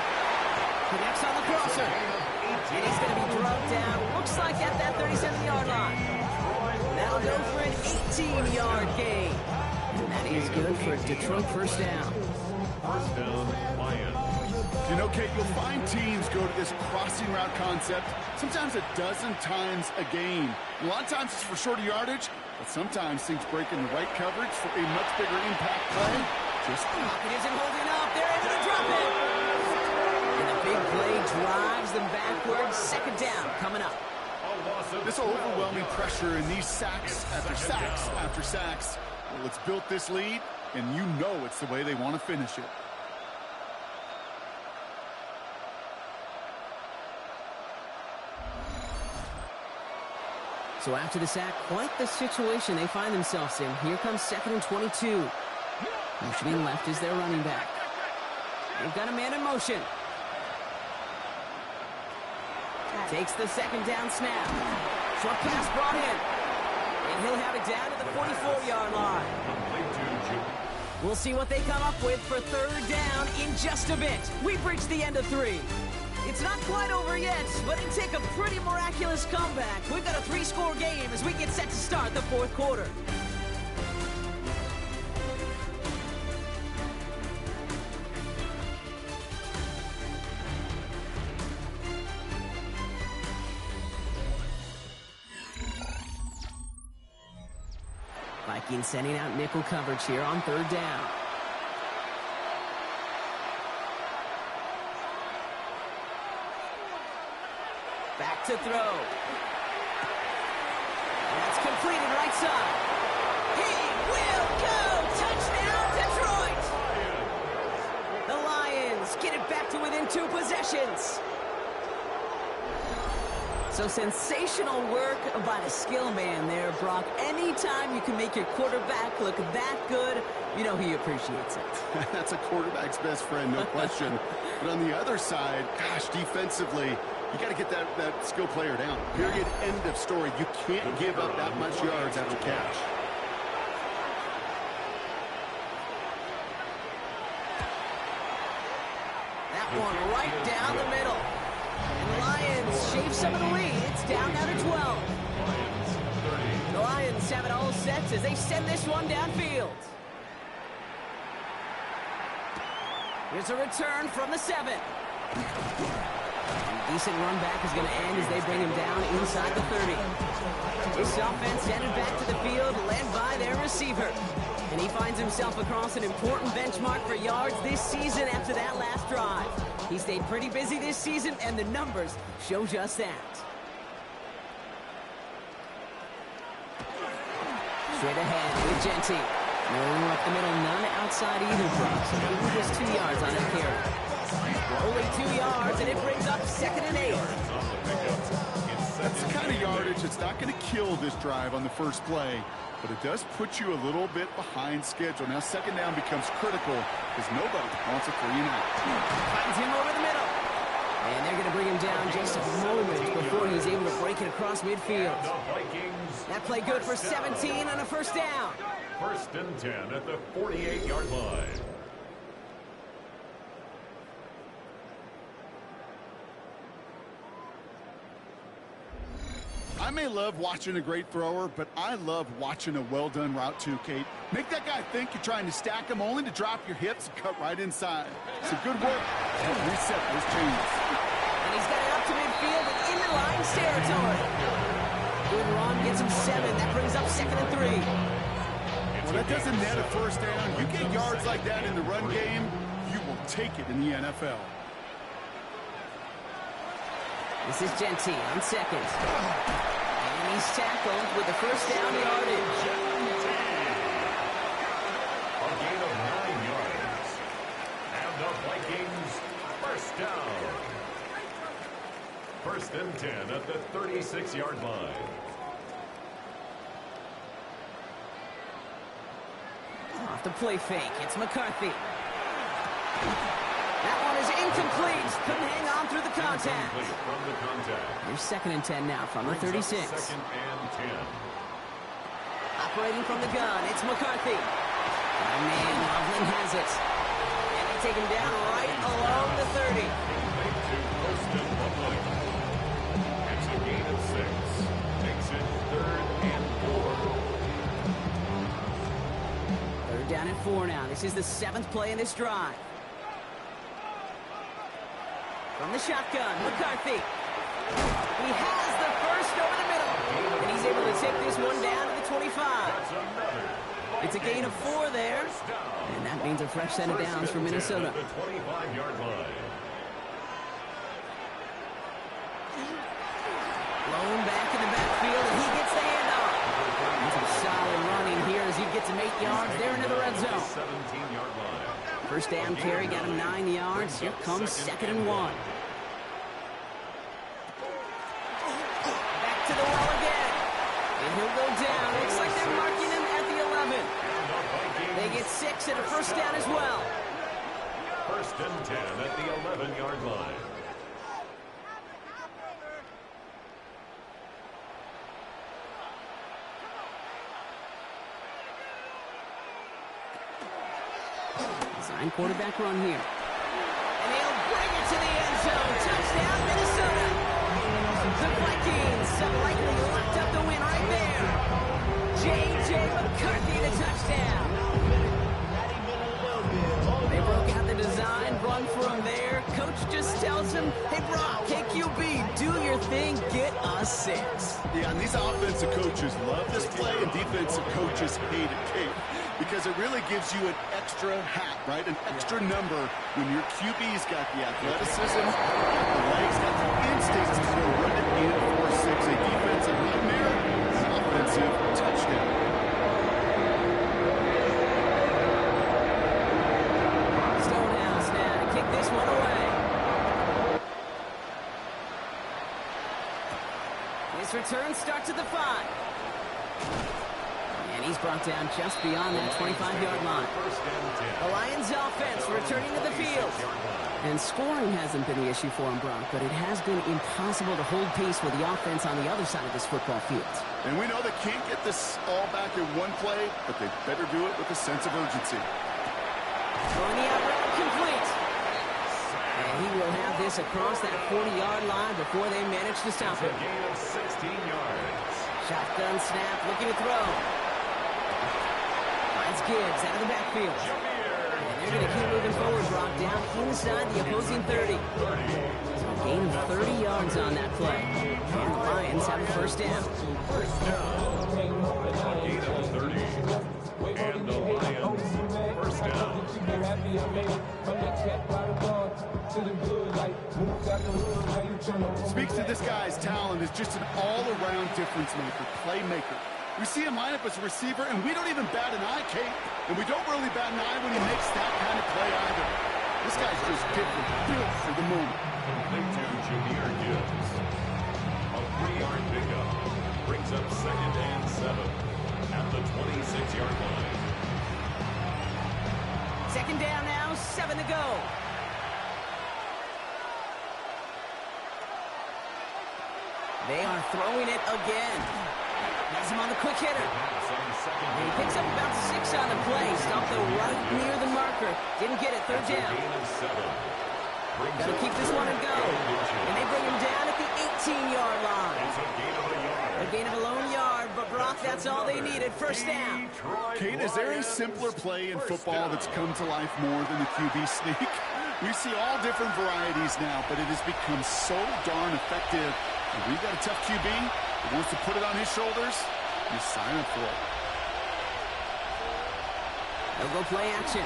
Connects on the crosser. And he's going to be drugged down. Looks like at that 37-yard line. That'll go for an 18-yard gain. And that is good for Detroit 1st down. 1st down, Lions. You know, Kate, you'll find teams go to this crossing route concept sometimes a dozen times a game. A lot of times it's for shorter yardage, but sometimes things break in the right coverage for a much bigger impact play. Just Pocket isn't holding up. They're able to drop it. And the big play drives them backwards. 2nd down coming up. this overwhelming pressure and these sacks after sacks after sacks. Well, it's built this lead, and you know it's the way they want to finish it. So after the sack, quite the situation they find themselves in. Here comes 2nd and 22. Motioning left is their running back. They've got a man in motion. Takes the 2nd down snap. Short pass brought in. And he'll have it down to the 44-yard line. We'll see what they come up with for 3rd down in just a bit. We've reached the end of 3. It's not quite over yet, but it'd take a pretty miraculous comeback. We've got a 3-score game as we get set to start the 4th quarter. Vikings sending out nickel coverage here on 3rd down. Back to throw. That's completed right side. He will go! Touchdown, Detroit! The Lions get it back to within 2 possessions. So sensational work by the skill man there, Brock. Anytime you can make your quarterback look that good, you know he appreciates it. That's a quarterback's best friend, no question. But on the other side, gosh, defensively, you got to get that skill player down. Period. End of story. You can't give up that much yards after catch. That one right down the middle. And the Lions shave some of the lead. It's down now to 12. The Lions have it all set as they send this one downfield. Here's a return from the 7. Decent run back is going to end as they bring him down inside the 30. This offense headed back to the field, led by their receiver. And he finds himself across an important benchmark for yards this season after that last drive. He stayed pretty busy this season, and the numbers show just that. Straight ahead with Genty. No up the middle, none outside either, Brock. So maybe just 2 yards on that carry. Only 2 yards, and it brings up 2nd and 8. That's the kind of yardage that's not going to kill this drive on the first play, but it does put you a little bit behind schedule. Now 2nd down becomes critical because nobody wants a 3-and-out. Finds him over the middle. And they're going to bring him down just a moment before he's able to break it across midfield. That play good for 17 on a 1st down. 1st and 10 at the 48-yard line. I may love watching a great thrower, but I love watching a well-done route too, Kate. Make that guy think you're trying to stack him only to drop your hips and cut right inside. So good work. Help reset those chains. And he's got it up to midfield and into Lions territory. Good run, gets him 7. That brings up 2nd and 3. Well, that doesn't net a 1st down. You get yards like that in the run game, you will take it in the NFL. This is Genty on 2nd. And he's tackled with the 1st down yardage. A gain of 9 yards. And the Vikings 1st down. 1st and 10 at the 36-yard line. Off the play fake, it's McCarthy. That one is incomplete. Couldn't hang on through the contact. From the contact. Here's 2nd and 10 now from the 36. 2nd and 10. Operating from the gun, it's McCarthy. Oh, man, Loveland has it. And they take him down right along the 30. It's a gain of 6. Takes it 3rd and 4. 3rd down and 4 now. This is the 7th play in this drive. From the shotgun, McCarthy. He has the 1st over the middle. And he's able to take this one down to the 25. It's a gain of 4 there. And that means a fresh set of downs for Minnesota. The 25-yard line. Blown back in the backfield, and he gets the handoff. That's a solid running here as he gets him 8 yards there into the red zone. 17-yard line. 1st down carry got him 9 yards. Here comes 2nd and 1. Back to the well again. And he'll go down. Looks like they're marking him at the 11. They get 6 and a 1st down as well. 1st and 10 at the 11-yard line. Design quarterback run here. And he'll bring it to the end zone. Touchdown, Minnesota. The Vikings have likely locked up the win right there. J.J. McCarthy, the touchdown. They broke out the design, run for him there. Coach just tells him, hey, Brock, KQB, do your thing, get us 6. Yeah, and these offensive coaches love this play, and defensive coaches hate it, Kate, because it really gives you an extra hat, right? An extra number when your QB's got the athleticism, got the legs, got the instincts to go run it in 4-6. A defensive nightmare, an offensive touchdown. Stonehouse now to kick this one away. This return starts at the 5. And he's brought down just beyond that 25-yard line. The Lions offense returning to the field. And scoring hasn't been the issue for him, Brock, but it has been impossible to hold pace with the offense on the other side of this football field. And we know they can't get this all back in one play, but they better do it with a sense of urgency. Throwing the out route complete. And he will have this across that 40-yard line before they manage to stop him. A gain of 16 yards. Shotgun snap, looking to throw. Finds Gibbs out of the backfield. And they're going to keep moving forward, Brock, down inside the opposing 30. So a gain of 30 yards on that play. And the Lions have a 1st down. 1st down. A gain of 30. And the Lions 1st down. Speaks to this guy's talent as just an all-around difference maker, playmaker. We see him line up as a receiver, and we don't even bat an eye, Kate. And we don't really bat an eye when he makes that kind of play either. This guy's just different, built for the moment. Complete to Jahmyr Gibbs. A 3-yard pickup brings up 2nd and 7 at the 26-yard line. 2nd down now, 7 to go. They are throwing it again. Has him on the quick hitter. And he picks up about 6 on the play. Stopped though right near the marker. Didn't get it. 3rd down. Gotta keep this one and go. And they bring him down at the 18-yard line. A gain of a lone yard, but Brock, that's all they needed. 1st down. Kate, is there a simpler play in football that's come to life more than the QB sneak? We see all different varieties now, but it has become so darn effective. If we've got a tough QB who wants to put it on his shoulders, you sign up for it. They'll go play action.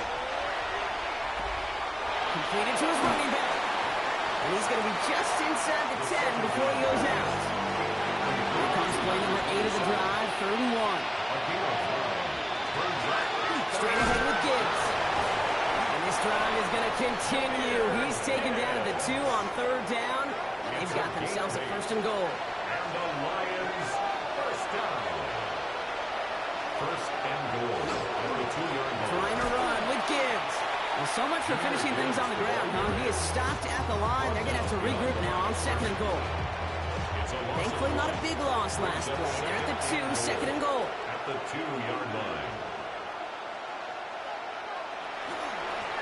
Completed to his running back. And he's going to be just inside the 10 before he goes out. Here comes play number 8 of the drive, 3rd and 1. Straight ahead with Gibbs. And this drive is going to continue. He's taken down at the 2 on 3rd down. And they've got themselves a 1st and goal. And the Lions, 1st down. 1st and goal at the 2-yard line. Trying to run with Gibbs. Well, so much for finishing things on the ground, huh? He is stopped at the line. They're going to have to regroup now on 2nd and goal. Thankfully, not a big loss last play. They're at the 2, 2nd and goal. At the 2-yard line.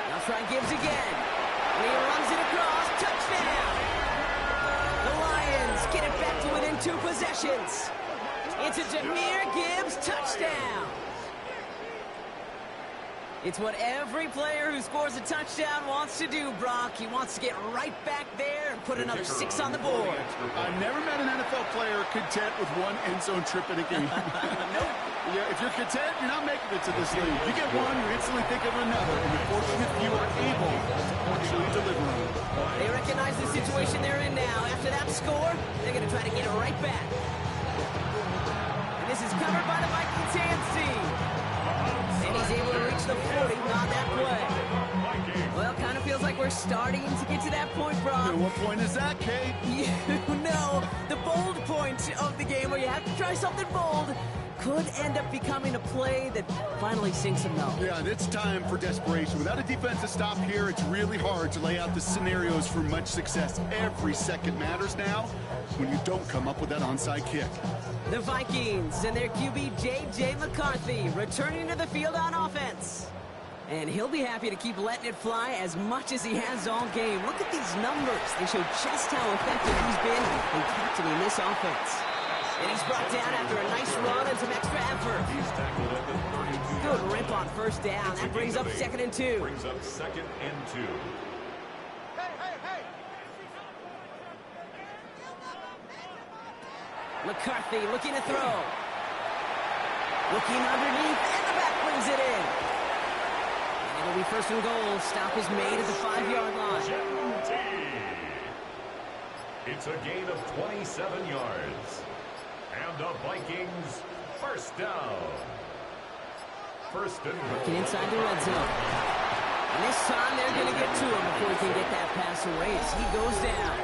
Now try Gibbs again. And he runs it across. Touchdown! The Lions get it back to within 2 possessions. It's a Jahmyr Gibbs touchdown. It's what every player who scores a touchdown wants to do, Brock. He wants to get right back there and put another 6 on the board. I've never met an NFL player content with 1 end zone trip in a game. Nope. Yeah, if you're content, you're not making it to this league. You get one, you instantly think of another, and the fortunate few are able to actually deliver on it. They recognize the situation they're in now. After that score, they're going to try to get it right back. And this is covered by the Vikings hands team. And he's able to reach the 40 on that play. Well, kind of feels like we're starting to get to that point, Brock. And what point is that, Kate? You know, the bold point of the game where you have to try something bold could end up becoming a play that finally sinks them though. Yeah, it's time for desperation. Without a defensive stop here, it's really hard to lay out the scenarios for much success. Every second matters now when you don't come up with that onside kick. The Vikings and their QB J.J. McCarthy returning to the field on offense. And he'll be happy to keep letting it fly as much as he has all game. Look at these numbers. They show just how effective he's been in captaining this offense. And he's brought down after a nice run and some extra effort. He's tackled at the 32. Good rip on 1st down. That brings up 2nd and 2. Brings up 2nd and 2. McCarthy looking to throw. Looking underneath, and the back brings it in. And it'll be 1st and goal. Stop is made at the 5-yard line. It's a gain of 27 yards. And the Vikings, 1st down. 1st and goal. Looking inside the red zone. And this time they're going to get to him before he can get that pass away as he goes down.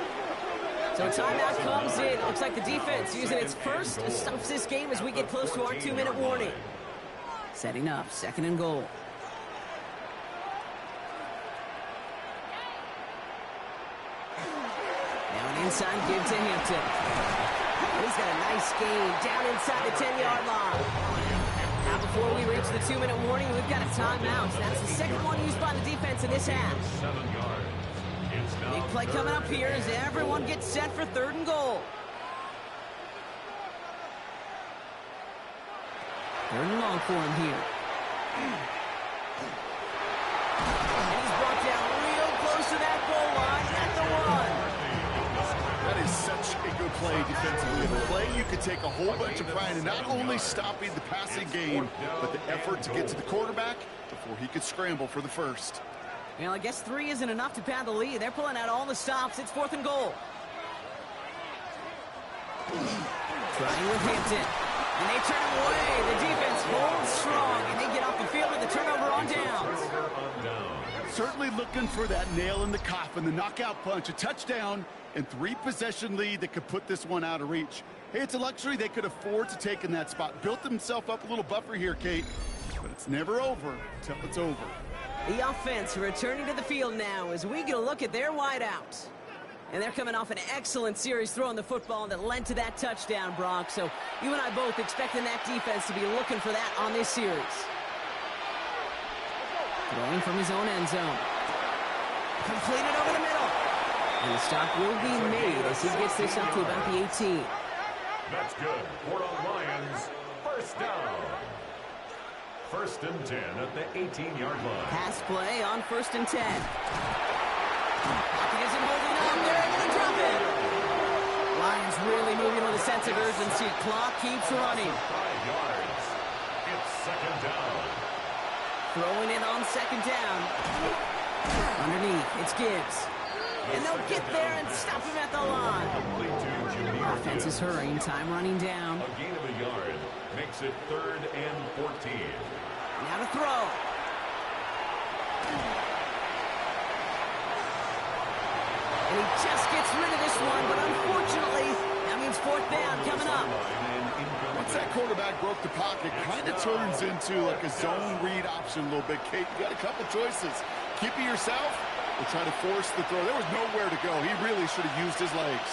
So timeout comes in. Looks like the defense using its first stops this game as we get close to our 2-minute warning. Setting up 2nd and goal. Now an inside give to Hampton. He's got a nice gain down inside the 10-yard line. Now before we reach the 2-minute warning, we've got a timeout. That's the 2nd one used by the defense in this half. 7 yards. Big play coming up here as everyone gets set for 3rd and goal. 3rd and long for him here. And he's brought down real close to that goal line at the 1. That is such a good play defensively. A play you could take a whole bunch of pride in not only stopping the passing game, but the effort to get to the quarterback before he could scramble for the 1st. Well, I guess 3 isn't enough to pad the lead. They're pulling out all the stops. It's 4th and goal. Trying with Hampton. And they turn him away. The defense holds strong, and they get off the field with a turnover on downs. Certainly looking for that nail in the coffin, the knockout punch, a touchdown, and 3-possession lead that could put this one out of reach. Hey, it's a luxury they could afford to take in that spot. Built themselves up a little buffer here, Kate, but it's never over until it's over. The offense returning to the field now as we get a look at their wideouts. And they're coming off an excellent series throwing the football that led to that touchdown, Brock. So you and I both expecting that defense to be looking for that on this series. Throwing from his own end zone. Completed over the middle. And the stop will be made as he gets this up to about the 18. That's good for the Lions. First down. 1st and 10 at the 18-yard line. Pass play on 1st and 10. Pocket isn't holding up. They're able to drop it. Lions really moving with a sense of urgency. Clock keeps running. 5 yards. It's 2nd down. Throwing it on 2nd down. Underneath, it's Gibbs. And they'll get there and stop him at the line. Offense is hurrying. Time running down. A gain of a yard makes it 3rd and 14. Now to throw. And he just gets rid of this one, but unfortunately, that means 4th down coming up. Once that quarterback broke the pocket, kind of turns into like a zone read option a little bit. Kate, you got a couple choices. Keep it yourself or try to force the throw. There was nowhere to go. He really should have used his legs.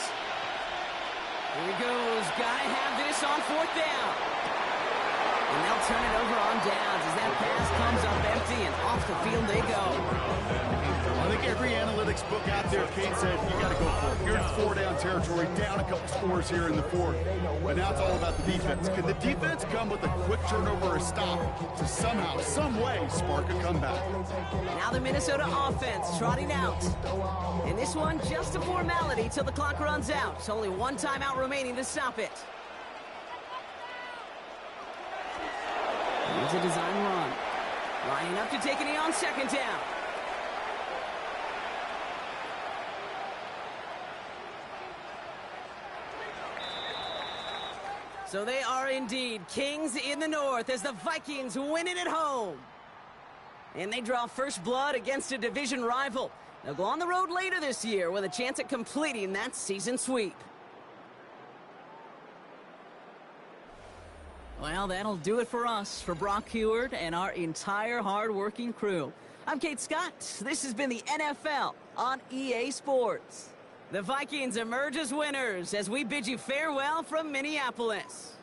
Here he goes. Gotta have this on 4th down. And they'll turn it over on downs as that pass comes up empty and off the field they go. I think every analytics book out there, Kate said, you got to go for it. You're in 4-down territory, down a couple scores here in the 4th. But now it's all about the defense. Can the defense come with a quick turnover or a stop to somehow, some way, spark a comeback? Now the Minnesota offense trotting out. And this one, just a formality till the clock runs out. It's only one timeout remaining to stop it. Here's a design run. Lining up to take it on 2nd down. So they are indeed kings in the north as the Vikings win it at home. And they draw first blood against a division rival. They'll go on the road later this year with a chance at completing that season sweep. Well, that'll do it for us, for Brock Heward and our entire hard-working crew. I'm Kate Scott. This has been the NFL on EA Sports. The Vikings emerge as winners as we bid you farewell from Minneapolis.